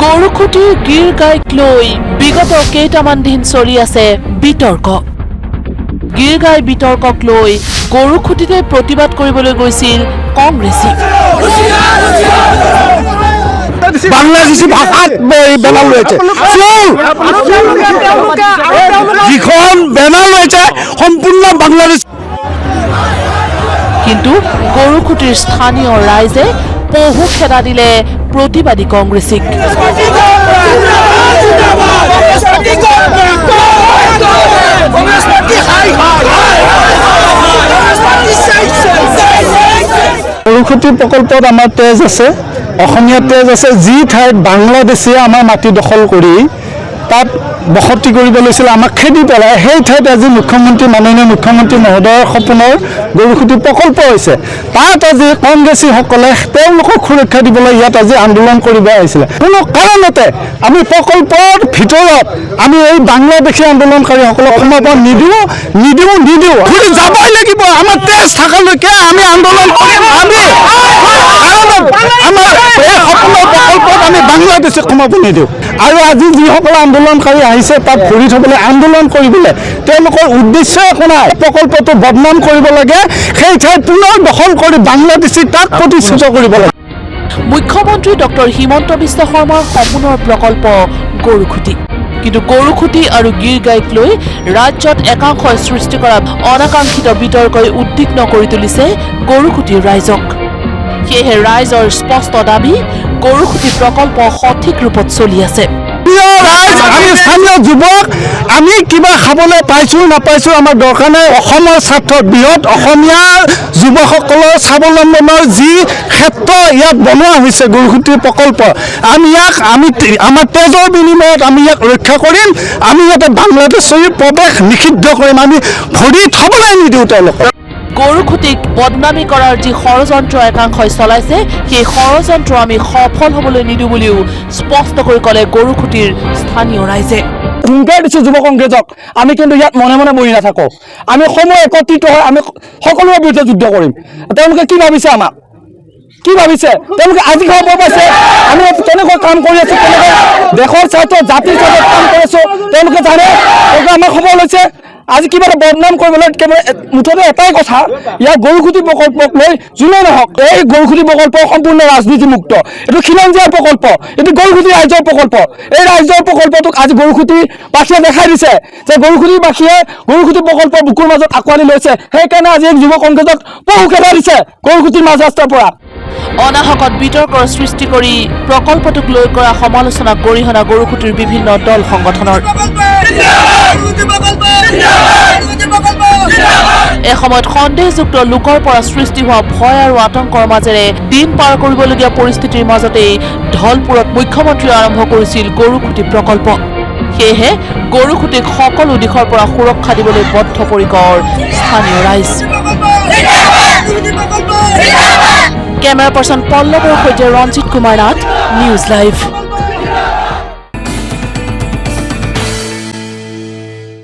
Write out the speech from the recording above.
গৰুখুটিৰ গীৰ গাইক লৈ বিগত কেইটামান দিন চলি আছে বিতৰ্ক। গীৰ গাই বিতৰ্কক লৈ গৰুখুটিতে প্ৰতিবাদ কৰিবলৈ গৈছিল কংগ্ৰেছী। বাংলাদেশী ভাষাত বেনাৰ ৰয়েছে, যিখন বেনাৰ ৰয়েছে সম্পূৰ্ণ বাংলাদেশ। কিন্তু গৰুখুটিৰ স্থানীয় ৰাইজে পহু খেদা দিলে প্ৰতিবাদী কংগ্ৰেছীক। গৰুখুটি প্ৰকল্পত আমাৰ তেজ আছে, অসমীয়া তেজ আছে। যি ঠাইত বাংলাদেশে আমাৰ মাটি দখল কৰি তাত বসতি কৰিব লৈছিল, আমাক খেদি পেলাই, সেই ঠাইত আজি মাননীয় মুখ্যমন্ত্ৰী মহোদয়ৰ সপোনৰ গৰুখুটি প্ৰকল্প হৈছে। তাত আজি কংগ্ৰেছীসকলে তেওঁলোকক সুৰক্ষা দিবলৈ ইয়াত আজি আন্দোলন কৰিব আহিছিলে। কোনো কাৰণতে আমি প্ৰকল্পৰ ভিতৰত আমি এই বাংলাদেশী আন্দোলনকাৰীসকলক সমৰ্থন নিদিওঁ। যাবই লাগিব, আমাৰ তেজ থকালৈকে আমি আন্দোলন কৰিম। আমাৰ এই সপোনৰ প্ৰকল্পত আমি বাংলাদেশীক সমৰ্থন নিদিওঁ। আৰু আজি যিসকল আন্দোলনকাৰী আহিছে তাত ভৰি থবলৈ, আন্দোলন কৰিবলৈ, তেওঁলোকৰ উদ্দেশ্য একো নাই। প্ৰকল্পটো বদনাম কৰিব লাগে, সেই ঠাই পুনৰ দখল কৰি বাংলাদেশী তাক প্ৰতিষ্ঠিত কৰিব লাগে। মুখ্যমন্ত্ৰী ডক্টৰ হিমন্ত বিশ্ব শৰ্মাৰ সপোনৰ প্ৰকল্প গৰুখুটি। কিন্তু গৰুখুটি আৰু গীৰ গাইক লৈ ৰাজ্যত একাংশই সৃষ্টি কৰা অনাকাংক্ষিত বিতৰ্কই উদ্বিগ্ন কৰি তুলিছে গৰুখুটিৰ ৰাইজক। সেয়েহে ৰাইজৰ স্পষ্ট দাবী, গৰুখুটি প্ৰকল্প সঠিক ৰূপত চলি আছে। আমি স্থানীয় যুৱক, আমি কিবা খাবলৈ পাইছোঁ নাপাইছোঁ আমাৰ দৰকাৰ নাই। অসমৰ স্বাৰ্থত বৃহৎ অসমীয়া যুৱকসকলৰ স্বাৱলম্বনৰ যি ক্ষেত্ৰ ইয়াত বনোৱা হৈছে গৰুখুটিৰ প্ৰকল্প, আমি আমাৰ তেজৰ বিনিময়ত আমি ইয়াক ৰক্ষা কৰিম। আমি ইয়াতে বাংলাদেশৰ প্ৰৱেশ নিষিদ্ধ কৰিম, আমি ভৰি থবলৈ নিদিওঁ তেওঁলোকক। গৰুখুটিক বদনামী কৰাৰ যি ষড়যন্ত্ৰ একাংশই চলাইছে, সেই ষড়যন্ত্ৰ আমি সফল হ'বলৈ নিদিওঁ বুলিও স্পষ্টকৈ ক'লে গৰুখুটিৰ স্থানীয় ৰাইজে। হুংকাৰ দিছোঁ যুৱ কংগ্ৰেছক, আমি কিন্তু ইয়াত মনে মনে বহি নাথাকোঁ। আমি সময় একত্ৰিত হৈ আমি সকলোৰে বিৰুদ্ধে যুদ্ধ কৰিম। তেওঁলোকে কি ভাবিছে, আমাক কি ভাবিছে? তেওঁলোকে আজি খবৰ পাইছে আমি কেনেকৈ কাম কৰি আছোঁ, কেনেকৈ দেশৰ স্বাৰ্থত জাতিৰ স্বাৰ্থত কাম কৰি আছোঁ, তেওঁলোকে জানে। তেওঁলোকে আমাক খবৰ লৈছে আজি কিবা এটা বদনাম কৰিবলৈ। মুঠতে এটাই কথা, ইয়াৰ গৰুখুটি প্ৰকল্পক লৈ যোনে নহওক, এই গৰুখুটি প্ৰকল্প সম্পূৰ্ণ ৰাজনীতিমুক্ত। এইটো খিলঞ্জীয়াৰ প্ৰকল্প, এইটো গৰুখুটি ৰাইজৰ প্ৰকল্প। এই ৰাইজৰ প্ৰকল্পটোক আজি গৰুখুটিবাসীয়ে দেখাই দিছে যে গৰুখুটিবাসীয়ে গৰুখুটি প্ৰকল্প বুকুৰ মাজত আঁকোৱালি লৈছে। সেইকাৰণে আজি যুৱ কংগ্ৰেছক পহু খেদা দিছে গৰুখুটিৰ মাজ ৰাস্তাৰ পৰা। অনাহকত বিতৰ্কৰ সৃষ্টি কৰি প্ৰকল্পটোক লৈ কৰা সমালোচনা গৰিহণা গৰুখুটিৰ বিভিন্ন দল সংগঠনৰ। এসময়ত সন্দেহযুক্ত লোকৰ পৰা সৃষ্টি হোৱা ভয় আৰু আতংকৰ মাজেৰে দিন পাৰ কৰিবলগীয়া পৰিস্থিতিৰ মাজতেই ঢলপুৰত মুখ্যমন্ত্ৰীয়ে আৰম্ভ কৰিছিল গৰুখুটি প্ৰকল্প। সেয়েহে গৰুখুটিক সকলো দিশৰ পৰা সুৰক্ষা দিবলৈ বদ্ধপৰিকৰ স্থানীয় ৰাইজ। কেমেৰা পাৰ্চন পল্লৱৰ সৈতে ৰঞ্জিত কুমাৰ নাথ, নিউজ লাইভ।